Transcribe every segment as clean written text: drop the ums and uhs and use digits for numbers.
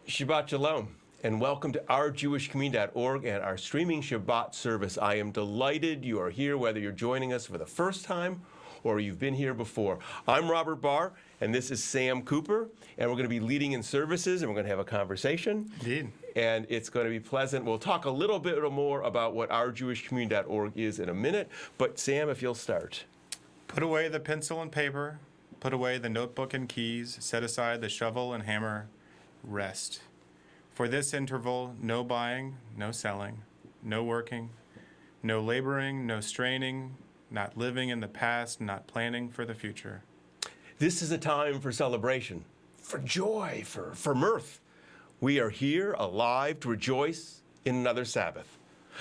Shabbat Shalom, and welcome to ourjewishcommunity.org and our streaming Shabbat service. I am delighted you are here, whether you're joining us for the first time or you've been here before. I'm Robert Barr, and this is Sam Cooper, and we're going to be leading in services, and we're going to have a conversation. Indeed. And it's going to be pleasant. We'll talk a little bit more about what ourjewishcommunity.org is in a minute, but Sam, if you'll start. Put away the pencil and paper, put away the notebook and keys, set aside the shovel and hammer, rest. For this interval, no buying, no selling, no working, no laboring, no straining, not living in the past, not planning for the future. This is a time for celebration, for joy, for mirth. We are here, alive, to rejoice in another Sabbath,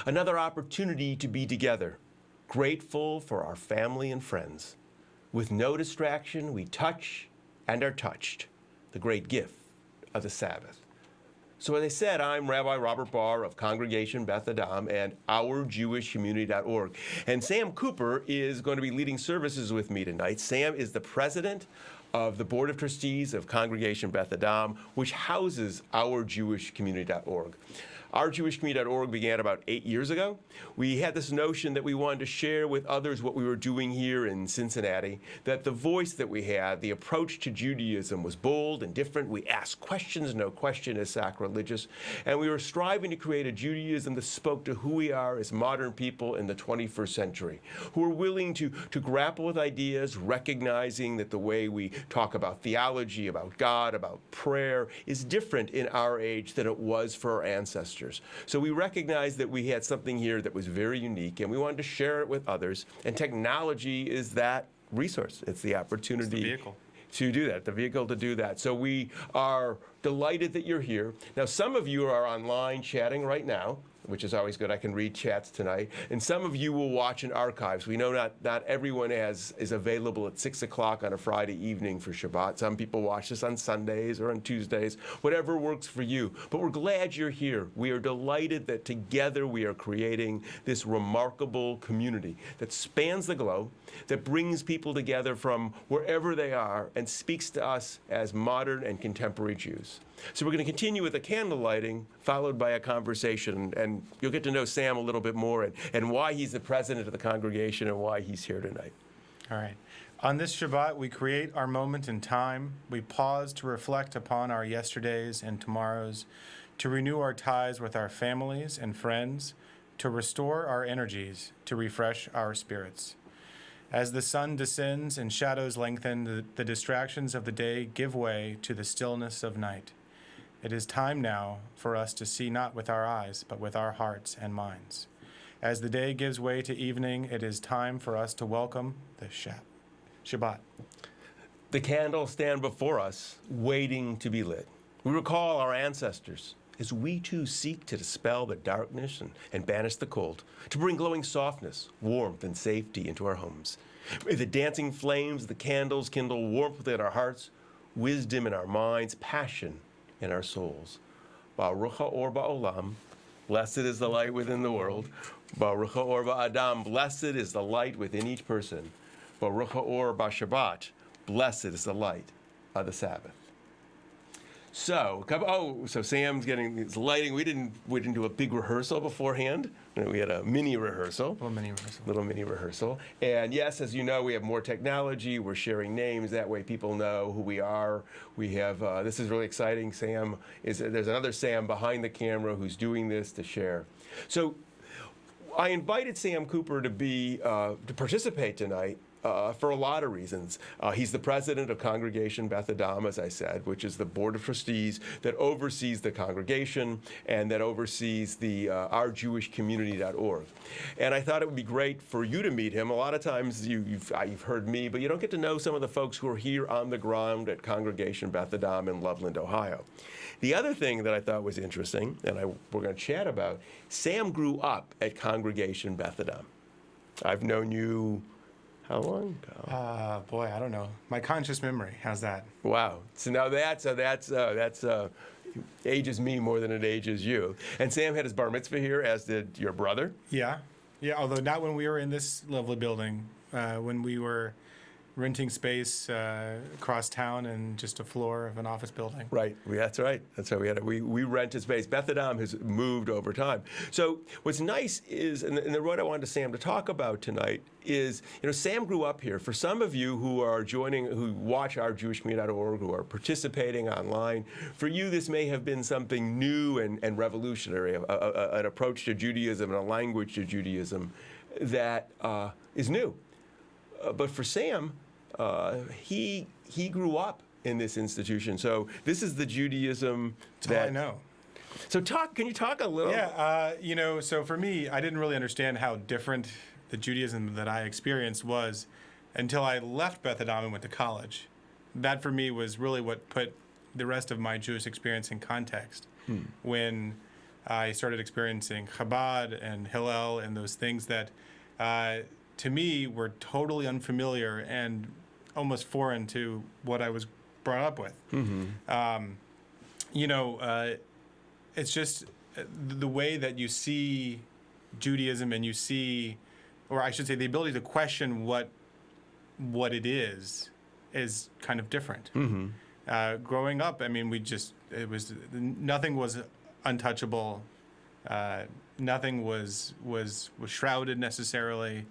another opportunity to be together, grateful for our family and friends. With no distraction, we touch and are touched, the great gift of the Sabbath. So as I said, I'm Rabbi Robert Barr of Congregation Beth Adam and ourjewishcommunity.org. And Sam Cooper is going to be leading services with me tonight. Sam is the president of the Board of Trustees of Congregation Beth Adam, which houses ourjewishcommunity.org. Ourjewishcommunity.org began about 8 years ago. We had this notion that we wanted to share with others what we were doing here in Cincinnati, that the voice that we had, the approach to Judaism was bold and different. We asked questions, no question is sacrilegious, and we were striving to create a Judaism that spoke to who we are as modern people in the 21st century, who are willing to grapple with ideas, recognizing that the way we talk about theology, about God, about prayer is different in our age than it was for our ancestors. So we recognized that we had something here that was very unique, and we wanted to share it with others. And technology is that resource. It's the opportunity to do that, the vehicle to do that. So we are delighted that you're here. Now, some of you are online chatting right now, which is always good. I can read chats tonight. And some of you will watch in archives. We know not everyone is available at 6 o'clock on a Friday evening for Shabbat. Some people watch this on Sundays or on Tuesdays, whatever works for you. But we're glad you're here. We are delighted that together we are creating this remarkable community that spans the globe, that brings people together from wherever they are and speaks to us as modern and contemporary Jews. So we're going to continue with the candle lighting, followed by a conversation, and you'll get to know Sam a little bit more and why he's the president of the congregation and why he's here tonight. All right. On this Shabbat, we create our moment in time. We pause to reflect upon our yesterdays and tomorrows, to renew our ties with our families and friends, to restore our energies, to refresh our spirits. As the sun descends and shadows lengthen, the distractions of the day give way to the stillness of night. It is time now for us to see not with our eyes, but with our hearts and minds. As the day gives way to evening, it is time for us to welcome the Shabbat. The candles stand before us, waiting to be lit. We recall our ancestors as we too seek to dispel the darkness and banish the cold, to bring glowing softness, warmth, and safety into our homes. May the dancing flames of the candles kindle warmth within our hearts, wisdom in our minds, passion in our souls. Baruch ha'or ba'olam, blessed is the light within the world. Baruch ha'or ba'adam, blessed is the light within each person. Baruch ha'or ba'shabbat, blessed is the light of the Sabbath. So Sam's getting his lighting. We didn't do a big rehearsal beforehand. We had a mini rehearsal. Little mini rehearsal. And yes, as you know, we have more technology. We're sharing names. That way people know who we are. We have, this is really exciting. There's another Sam behind the camera who's doing this to share. So I invited Sam Cooper to participate tonight. For a lot of reasons. He's the president of Congregation Beth Adam, as I said, which is the board of trustees that oversees the congregation and that oversees the ourjewishcommunity.org. And I thought it would be great for you to meet him. A lot of times you've heard me, but you don't get to know some of the folks who are here on the ground at Congregation Beth Adam in Loveland, Ohio. The other thing that I thought was interesting, and we're going to chat about, Sam grew up at Congregation Beth Adam. I've known you. How long ago? Boy, I don't know. My conscious memory. How's that? Wow. So now that's ages me more than it ages you. And Sam had his bar mitzvah here, as did your brother. Yeah. Although not when we were in this lovely building. When we were renting space across town and just a floor of an office building. Right. That's right. That's right. We rented space. Beth Adam has moved over time. So what's nice is, and what I wanted Sam to talk about tonight is, Sam grew up here. For some of you who are joining, who watch our JewishCommunity.org, who are participating online, for you this may have been something new and revolutionary, an approach to Judaism and a language to Judaism that is new. But for Sam, he grew up in this institution. So this is the Judaism That's all I know. So can you talk a little? Yeah, so for me, I didn't really understand how different the Judaism that I experienced was until I left Beth Adam and went to college. That for me was really what put the rest of my Jewish experience in context. When I started experiencing Chabad and Hillel and those things that to me were totally unfamiliar and almost foreign to what I was brought up with. It's just the way that you see Judaism and you see, or I should say the ability to question what it is kind of different. Growing up, I mean, nothing was untouchable. Nothing was shrouded necessarily.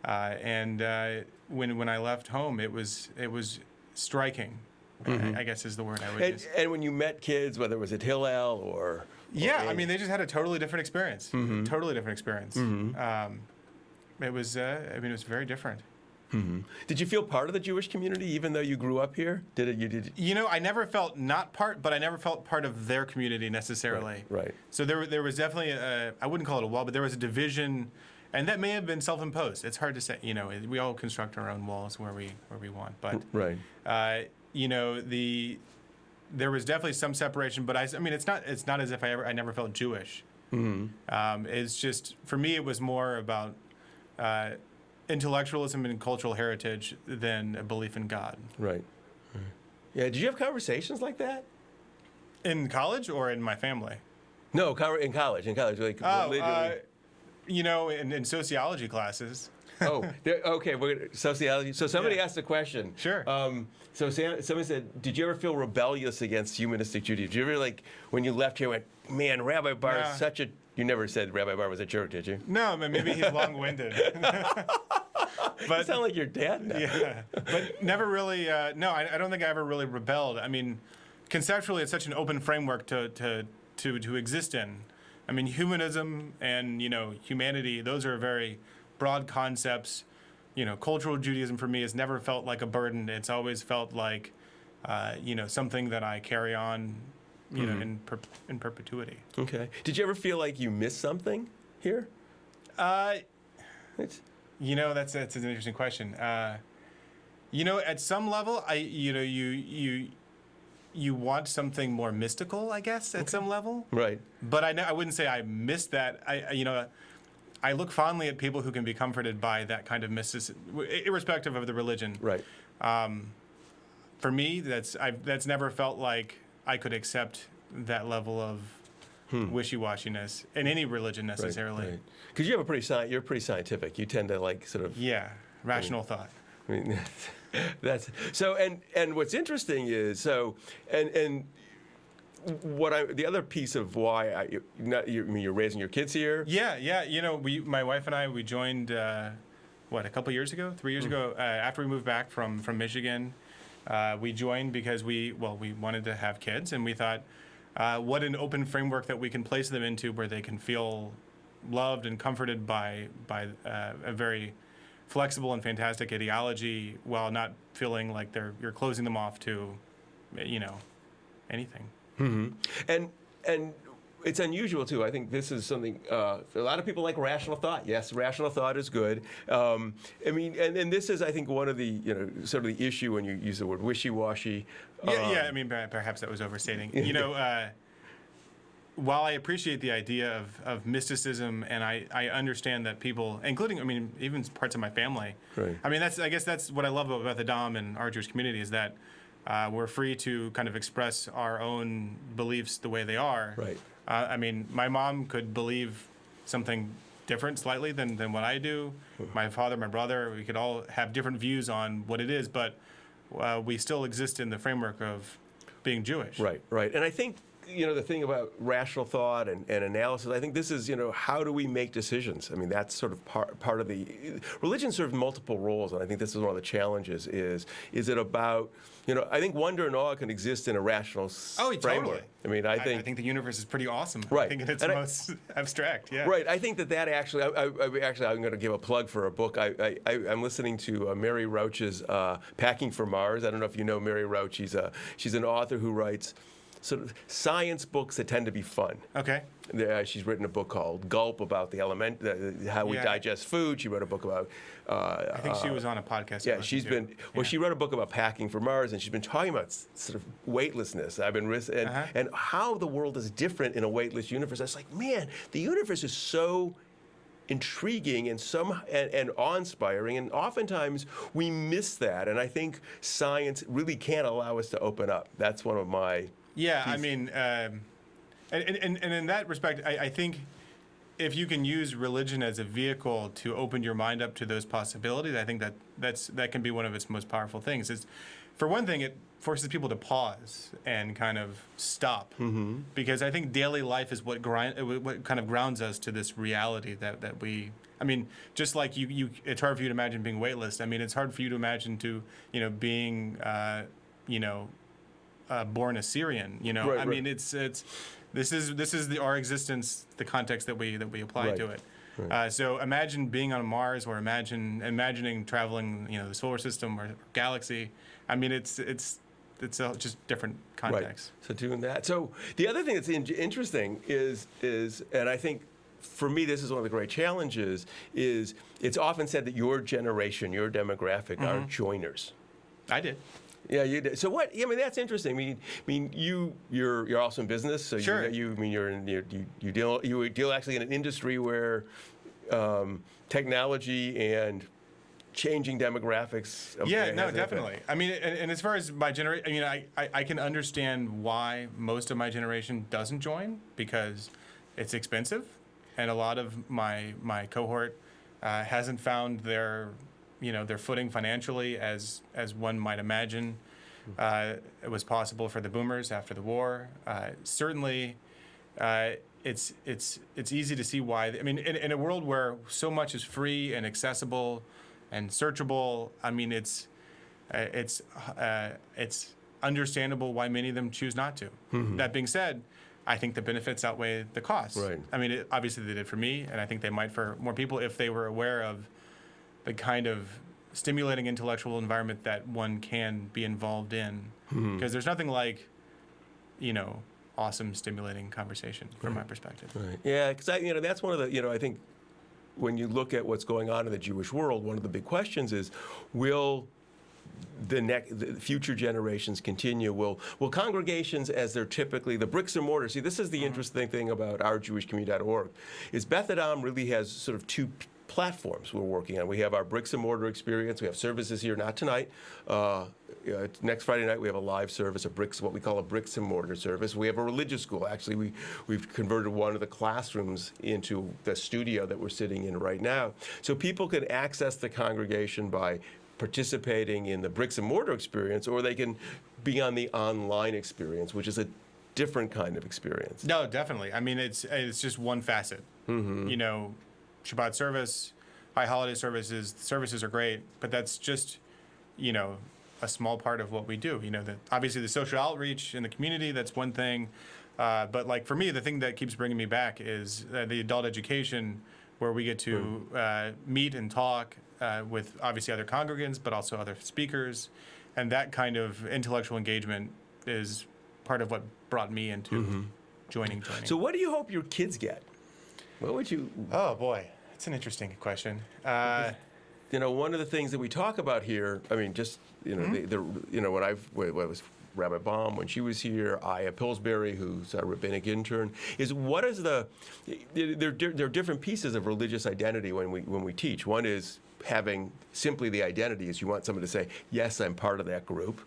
When I left home, it was striking. I guess is the word I would use. And when you met kids, whether it was at Hillel or I mean, they just had a totally different experience. Totally different experience. It was very different. Did you feel part of the Jewish community even though you grew up here? I never felt not part, but I never felt part of their community necessarily. Right. So there was definitely I wouldn't call it a wall, but there was a division, and that may have been self-imposed. It's hard to say. We all construct our own walls where we want, but right. There was definitely some separation, but I mean, it's not as if I never felt Jewish. It's just, for me, it was more about intellectualism and cultural heritage than a belief in God. Right. Yeah. Did you have conversations like that in college or in my family? No, in college. Like in sociology classes. Okay. Sociology. So somebody asked a question. Sure. Somebody said, "Did you ever feel rebellious against humanistic Judaism? Did you ever when you left here went, man, Rabbi Bar is such a..." You never said Rabbi Bar was a jerk, did you? No, maybe he's long-winded. But you sound like your dad now. Yeah, but never really. No, I don't think I ever really rebelled. I mean, conceptually, it's such an open framework to exist in. I mean, humanism and humanity; those are very broad concepts. Cultural Judaism for me has never felt like a burden. It's always felt like, something that I carry on, in perpetuity. Okay. Did you ever feel like you missed something here? That's an interesting question. At some level, you want something more mystical, I guess, at some level. Right. But I wouldn't say I missed that. I look fondly at people who can be comforted by that kind of mysticism, irrespective of the religion. Right. For me, that's never felt like I could accept that level of wishy-washiness in any religion necessarily. Because you're pretty scientific. You tend to sort of rational thought. I mean, that's so. And what's interesting is the other piece of why you're raising your kids here. Yeah. My wife and I, we joined a couple years ago, 3 years ago, after we moved back from Michigan. We joined because we wanted to have kids, and we thought, what an open framework that we can place them into, where they can feel loved and comforted by a very flexible and fantastic ideology, while not feeling like you're closing them off to, anything. And it's unusual too. I think this is something a lot of people like rational thought. Yes, rational thought is good. I mean, and this is, I think, one of the sort of the issue when you use the word wishy-washy. I mean, perhaps that was overstating. While I appreciate the idea of mysticism, and I understand that people, including, I mean, even parts of my family. Right. I mean, I guess that's what I love about Beth Adam and our Jewish community, is that we're free to kind of express our own beliefs the way they are. Right. I mean, my mom could believe something different slightly than what I do. My father, my brother, we could all have different views on what it is, but we still exist in the framework of being Jewish. Right, right. And I think, the thing about rational thought and analysis, I think this is, how do we make decisions? I mean, that's sort of part of the, religion serves multiple roles, and I think this is one of the challenges is it about, I think wonder and awe can exist in a rational framework. Totally. I mean, I think the universe is pretty awesome. Right. I think it's most abstract, yeah. Right. I think that actually, I'm going to give a plug for a book. I'm listening to Mary Roach's Packing for Mars. I don't know if you know Mary Roach. She's an author who writes sort of science books that tend to be fun. Okay. She's written a book called Gulp about the how we digest food. She wrote a book about. I think she was on a podcast. Yeah, she's been. Well, she wrote a book about packing for Mars, and she's been talking about sort of weightlessness. And how the world is different in a weightless universe. I was like, man, the universe is so intriguing and awe-inspiring, and oftentimes we miss that. And I think science really can't allow us to open up. That's one of my. Yeah, I mean, and in that respect, I think if you can use religion as a vehicle to open your mind up to those possibilities, I think that can be one of its most powerful things. For one thing, it forces people to pause and kind of stop, because I think daily life is what kind of grounds us to this reality that we. I mean, just like it's hard for you to imagine being weightless. I mean, it's hard for you to imagine being, born a Syrian. Right, I mean, this is our existence, the context that we apply to it. Right. So imagine being on Mars, or imagining traveling, the solar system or galaxy. I mean, it's just different context. Right. So doing that. So the other thing that's interesting is, and I think for me this is one of the great challenges, is it's often said that your generation, your demographic, are joiners. I did. Yeah, you did. So what? I mean, that's interesting. I mean, you're also in business, so sure. You deal actually in an industry where technology and changing demographics. Yeah, no, definitely. I mean, and as far as my generation, I mean, I can understand why most of my generation doesn't join, because it's expensive, and a lot of my cohort hasn't found their footing financially as one might imagine it was possible for the boomers after the war. Certainly, it's easy to see why. I mean, in a world where so much is free and accessible and searchable, I mean, it's understandable why many of them choose not to. That being said, I think the benefits outweigh the costs. Right. I mean, obviously they did for me, and I think they might for more people if they were aware of the kind of stimulating intellectual environment that one can be involved in. Because there's nothing like, awesome, stimulating conversation from my perspective. Right. Yeah, because that's one of the, I think when you look at what's going on in the Jewish world, one of the big questions is, will the future generations continue? Will congregations, as they're typically the bricks and mortar? See, this is the interesting thing about our JewishCommunity.org, is Beth Adam really has sort of two platforms we're working on. We have our bricks and mortar experience. We have services here, not tonight. Next Friday night we have a live service, what we call a bricks and mortar service. We have a religious school. Actually, we've converted one of the classrooms into the studio that we're sitting in right now. So people can access the congregation by participating in the bricks and mortar experience, or they can be on the online experience, which is a different kind of experience. No, definitely. I mean, it's just one facet. Shabbat service, high holiday services are great, but that's just, a small part of what we do. Obviously the social outreach in the community, that's one thing. But like for me, the thing that keeps bringing me back is the adult education, where we get to meet and talk with obviously other congregants, but also other speakers. And that kind of intellectual engagement is part of what brought me into joining. So what do you hope your kids get? What would you? Oh boy, that's an interesting question. One of the things that we talk about here, I mean, just when I was Rabbi Baum when she was here, Aya Pillsbury, who's our rabbinic intern, is what is there are different pieces of religious identity when we teach. One is having simply the identity, is you want someone to say, yes, I'm part of that group.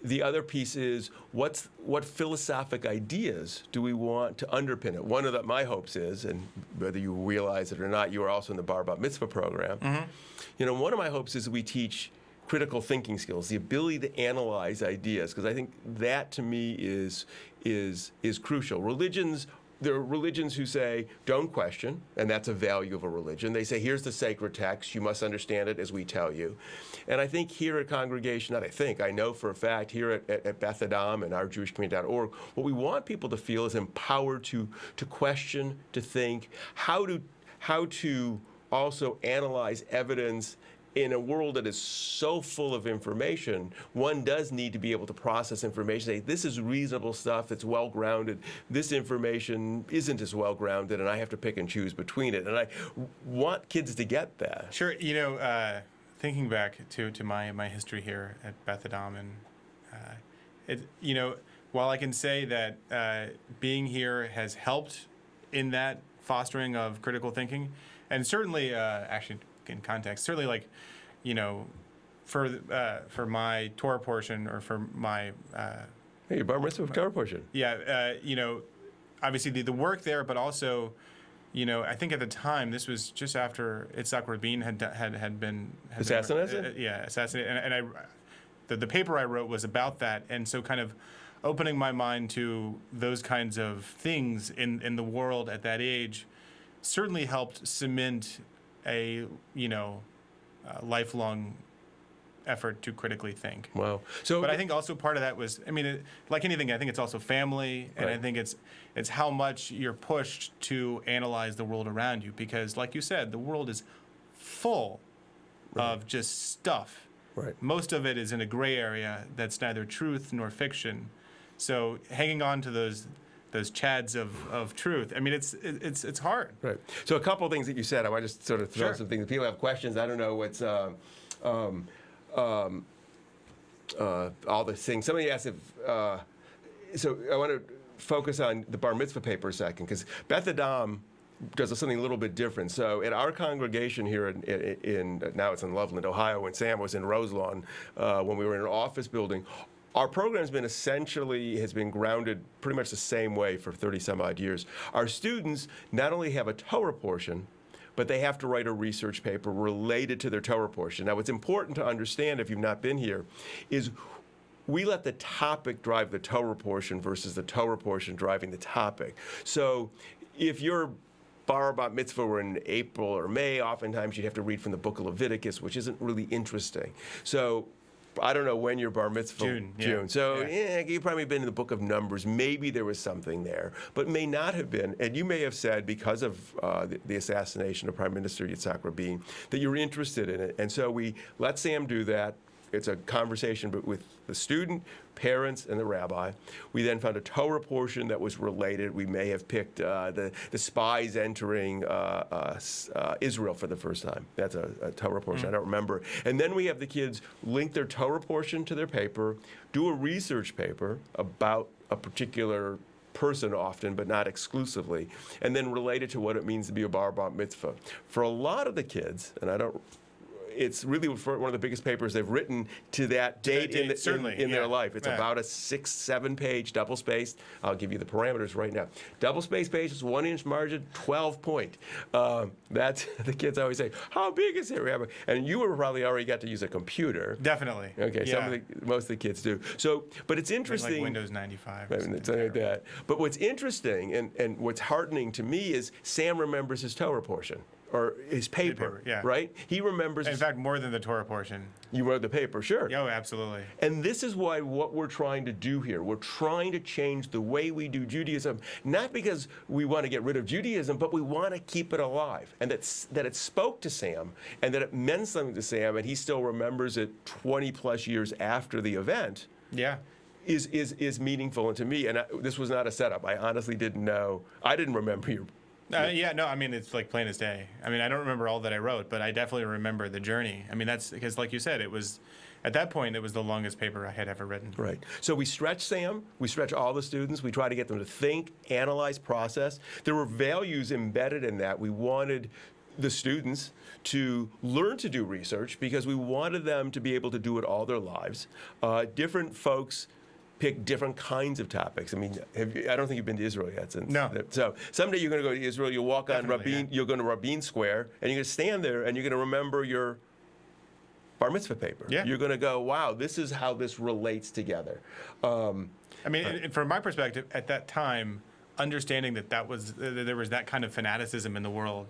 the other piece is what philosophic ideas do we want to underpin it? One of my hopes is, and whether you realize it or not, you are also in the Bar Mitzvah program. One of my hopes is that we teach critical thinking skills, the ability to analyze ideas, because I think that to me is crucial. There are religions who say, don't question, and that's a value of a religion. They say, here's the sacred text, you must understand it as we tell you. And I think here at Congregation, I know for a fact, here at Beth Adam and ourjewishcommunity.org, what we want people to feel is empowered to question, to think, how to also analyze evidence. In a world that is so full of information, one does need to be able to process information, say, this is reasonable stuff, it's well-grounded, this information isn't as well-grounded, and I have to pick and choose between it. And I want kids to get that. Sure, thinking back to my history here at Beth Adam, and while I can say that being here has helped in that fostering of critical thinking, and certainly, actually, in context, certainly for my Torah portion or for my Hey, Bar Mitzvah Torah portion. Yeah, obviously the work there, but also, I think at the time this was just after Itzhak Rabin had been assassinated. Assassinated, and the paper I wrote was about that, and so kind of opening my mind to those kinds of things in the world at that age certainly helped cement a lifelong effort to critically think. Wow. But I think also part of that was, like anything, I think it's also family, and Right. I think it's how much you're pushed to analyze the world around you, because, like you said, the world is full of just stuff. Right. Most of it is in a gray area that's neither truth nor fiction. So hanging on to those chads of truth. It's hard. Right. So a couple of things that you said, I want to just sort of throw Sure. some things. If people have questions, I don't know what's all the things. Somebody asked if, so I want to focus on the Bar Mitzvah paper a second, because Beth Adam does something a little bit different. So at our congregation here in now it's in Loveland, Ohio, when Sam was in Roselawn, when we were in an office building, our program's has been grounded pretty much the same way for 30 some odd years. Our students not only have a Torah portion, but they have to write a research paper related to their Torah portion. Now, what's important to understand if you've not been here is we let the topic drive the Torah portion versus the Torah portion driving the topic. So if you're Bar Mitzvah were in April or May, oftentimes you'd have to read from the book of Leviticus, which isn't really interesting. So I don't know when your Bar Mitzvah. June. Yeah. So you've probably been in the book of Numbers. Maybe there was something there, but may not have been. And you may have said, because of the assassination of Prime Minister Yitzhak Rabin, that you're interested in it. And so we let Sam do that. It's a conversation with the student, parents, and the rabbi. We then found a Torah portion that was related. We may have picked the spies entering Israel for the first time. That's a Torah portion. I don't remember. And then we have the kids link their Torah portion to their paper, do a research paper about a particular person often, but not exclusively, and then relate it to what it means to be a bar mitzvah. For a lot of the kids, and it's really one of the biggest papers they've written to that date in their life. It's about a 6-7 page double-spaced. I'll give you the parameters right now. Double-spaced pages, 1-inch margin, 12-point. That's the kids always say, how big is it, Rabbi? And you were probably already got to use a computer. Definitely. Okay, Yeah. Most of the kids do. So, but it's interesting. Like Windows 95. Or Something like that. But what's interesting and what's heartening to me is Sam remembers his Torah portion. Or his paper, yeah. Right? He remembers. In fact, more than the Torah portion. You wrote the paper, sure. Oh, absolutely. And this is what we're trying to do here. We're trying to change the way we do Judaism, not because we want to get rid of Judaism, but we want to keep it alive. And that it spoke to Sam, and that it meant something to Sam, and he still remembers it 20 plus years after the event. Yeah. Is meaningful. And to me, and this was not a setup. I honestly didn't know. I didn't remember your. It's like plain as day. I don't remember all that I wrote, but I definitely remember the journey. That's because, like you said, it was, at that point, it was the longest paper I had ever written. Right. So we stretch Sam, we stretch all the students, we try to get them to think, analyze, process. There were values embedded in that. We wanted the students to learn to do research because we wanted them to be able to do it all their lives. Different folks pick different kinds of topics. I mean, I don't think you've been to Israel yet. So someday you're going to go to Israel. You'll walk on Rabin. Yeah. You'll go to Rabin Square, and you're going to stand there, and you're going to remember your bar mitzvah paper. Yeah. You're going to go, wow, this is how this relates together. I mean, from my perspective, at that time, understanding that there was that kind of fanaticism in the world,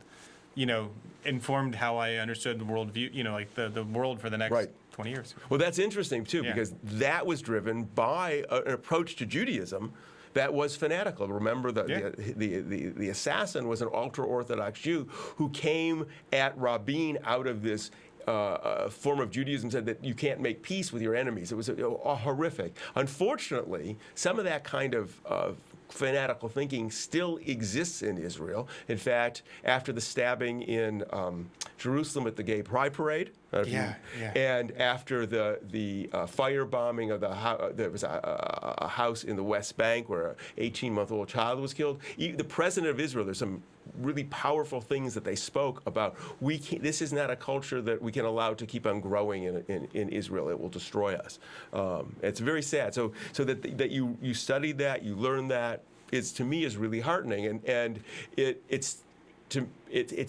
informed how I understood the world view, like the world for the next 20 years. Well, that's interesting, too, because that was driven by an approach to Judaism that was fanatical. Remember, the assassin was an ultra-Orthodox Jew who came at Rabin out of this form of Judaism, said that you can't make peace with your enemies. It was horrific. Unfortunately, some of that kind of fanatical thinking still exists in Israel. In fact, after the stabbing in Jerusalem at the Gay Pride Parade, and after the firebombing of there was a house in the West Bank where an 18-month-old child was killed. The president of Israel, there's some really powerful things that they spoke about. This is not a culture that we can allow to keep on growing in Israel. It will destroy us. It's very sad. So that you studied that, you learned that, to me is really heartening, and it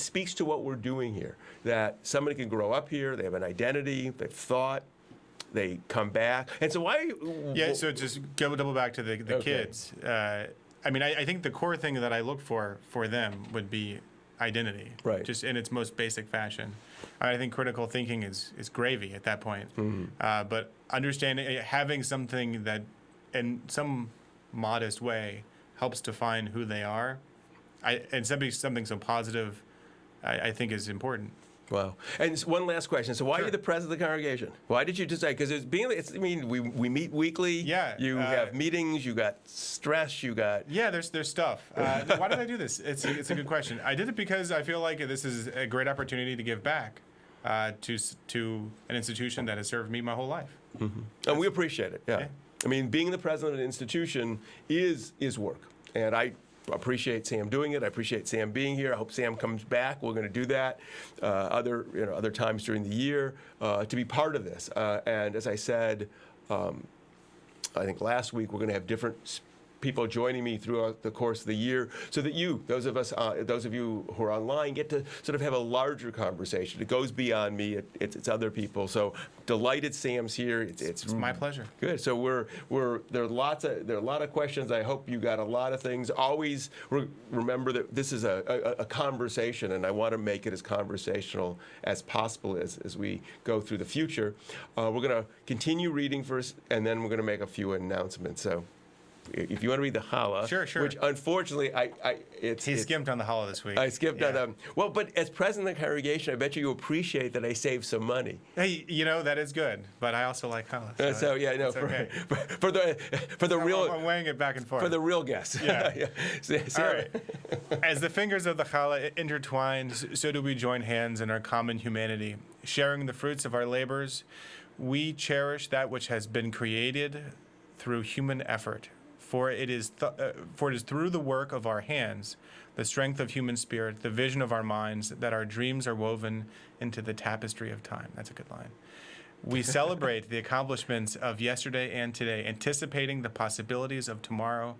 speaks to what we're doing here. That somebody can grow up here, they have an identity, they've thought, they come back, and so why? Yeah. So just double back to the kids. I mean, I think the core thing that I look for them would be identity, right? Just in its most basic fashion. I think critical thinking is gravy at that point. Mm-hmm. But understanding, having something that, in some modest way, helps define who they are, and something so positive, I think is important. Wow. And one last question. So why are you the president of the congregation? Why did you decide? Because we meet weekly. Yeah. You have meetings. You got stress. You got. Yeah. There's stuff. Why did I do this? It's a good question. I did it because I feel like this is a great opportunity to give back to an institution that has served me my whole life. Mm-hmm. And we appreciate it. Yeah. I mean, being the president of an institution is work, and I appreciate Sam doing it. I appreciate Sam being here. I hope Sam comes back. We're going to do that other times during the year to be part of this. And as I said, I think last week, we're going to have different people joining me throughout the course of the year, so that those of you who are online, get to sort of have a larger conversation. It goes beyond me; it's other people. So delighted Sam's here. It's my pleasure. Good. So there are a lot of questions. I hope you got a lot of things. Always remember that this is a conversation, and I want to make it as conversational as possible as we go through the future. We're going to continue reading first, and then we're going to make a few announcements. So, if you want to read the challah, sure. Which unfortunately he skimped on the challah this week. I skipped on but as president of the congregation, I bet you appreciate that I saved some money. Hey, that is good, but I also like challah. For the real, I'm weighing it back and forth for the real guests. Yeah. All right. As the fingers of the challah intertwine, so do we join hands in our common humanity, sharing the fruits of our labors. We cherish that which has been created through human effort. For it is through the work of our hands, the strength of human spirit, the vision of our minds, that our dreams are woven into the tapestry of time. That's a good line. We celebrate the accomplishments of yesterday and today, anticipating the possibilities of tomorrow.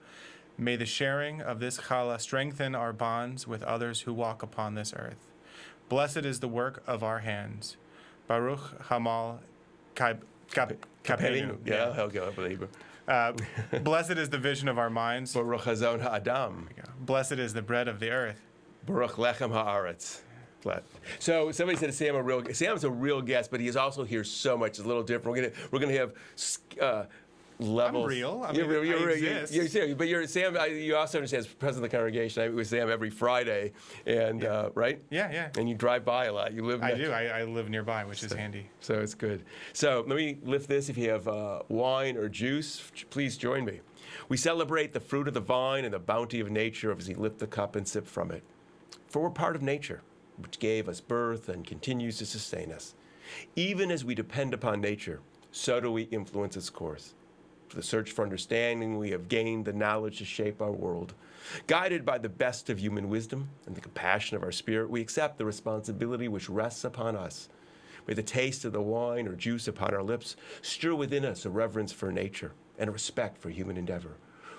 May the sharing of this challah strengthen our bonds with others who walk upon this earth. Blessed is the work of our hands. Baruch Hamal Kapenu. Yeah, I'll go up with Hebrew. Blessed is the vision of our minds. Baruch Hazon Ha'adam. Blessed is the bread of the earth. Baruch Lechem Ha'aretz. So somebody said Sam's a real guest, but he is also here so much. It's a little different. We're gonna have levels. I'm real. You're serious, but Sam. You also understand, as president of the congregation, I meet with Sam every Friday, and right? Yeah. And you drive by a lot. You live. I do. I live nearby, which is handy. So it's good. So let me lift this. If you have wine or juice, please join me. We celebrate the fruit of the vine and the bounty of nature as we lift the cup and sip from it. For we're part of nature, which gave us birth and continues to sustain us. Even as we depend upon nature, so do we influence its course. For the search for understanding, we have gained the knowledge to shape our world. Guided by the best of human wisdom and the compassion of our spirit, we accept the responsibility which rests upon us. May the taste of the wine or juice upon our lips stir within us a reverence for nature and a respect for human endeavor.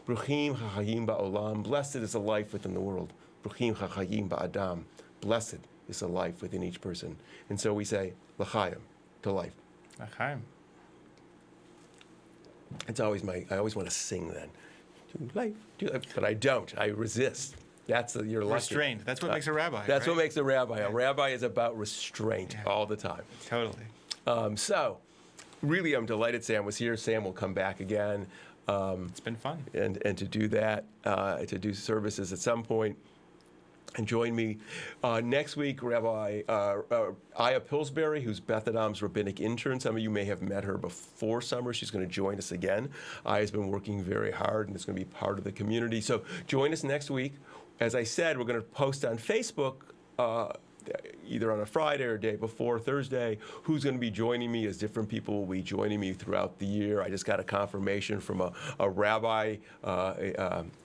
Bruchim ha'chayim ba'olam, blessed is the life within the world. Bruchim ha'chayim ba'adam, blessed is the life within each person. And so we say, l'chaim, to life. L'chaim. It's always I always want to sing then. To life, but I don't. I resist. You're lucky. Restrained. That's what makes a rabbi. That's right? what makes a rabbi. A rabbi is about restraint all the time. Totally. So, really, I'm delighted Sam was here. Sam will come back again. It's been fun. And to do that, to do services at some point. And join me next week, Rabbi Aya Pillsbury, who's Beth Adam's rabbinic intern. Some of you may have met her before summer. She's going to join us again. Aya's been working very hard and is going to be part of the community. So join us next week. As I said, we're going to post on Facebook either on a Friday or a day before Thursday, who's going to be joining me, as different people will be joining me throughout the year. I just got a confirmation from a rabbi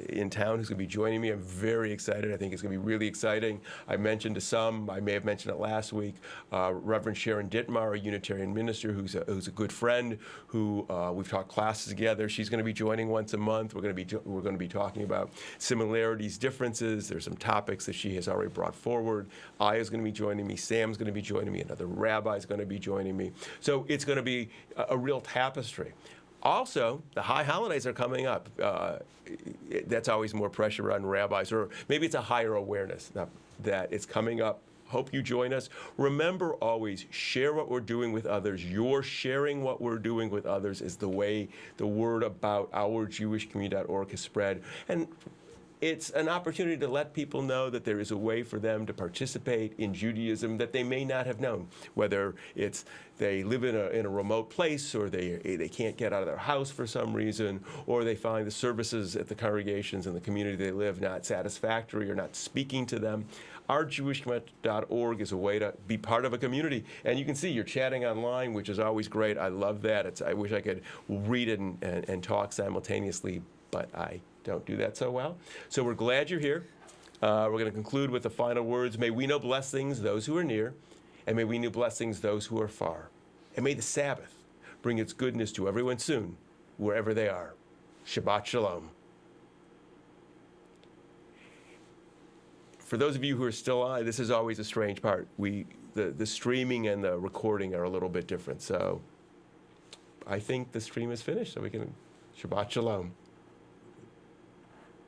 in town who's going to be joining me. I'm very excited. I think it's going to be really exciting. I mentioned to some, I may have mentioned it last week, Reverend Sharon Dittmar, a Unitarian minister who's a good friend, who we've taught classes together. She's going to be joining once a month. We're going to be talking about similarities, differences. There's some topics that she has already brought forward. Aya's going to be joining me. Sam's going to be joining me. Another rabbi's going to be joining me. So it's going to be a real tapestry. Also, the high holidays are coming up. That's always more pressure on rabbis, or maybe it's a higher awareness that it's coming up. Hope you join us. Remember always, share what we're doing with others. Your sharing what we're doing with others is the way the word about ourjewishcommunity.org has spread. And it's an opportunity to let people know that there is a way for them to participate in Judaism that they may not have known, whether it's they live in a remote place, or they can't get out of their house for some reason, or they find the services at the congregations and the community they live not satisfactory or not speaking to them. Ourjewishcommunity.org is a way to be part of a community. And you can see you're chatting online, which is always great. I love that. I wish I could read it and talk simultaneously, but I don't do that so well. So we're glad you're here. We're going to conclude with the final words. May we know blessings, those who are near, and may we know blessings, those who are far. And may the Sabbath bring its goodness to everyone soon, wherever they are. Shabbat Shalom. For those of you who are still on, this is always a strange part. The streaming and the recording are a little bit different. So I think the stream is finished, so we can Shabbat Shalom.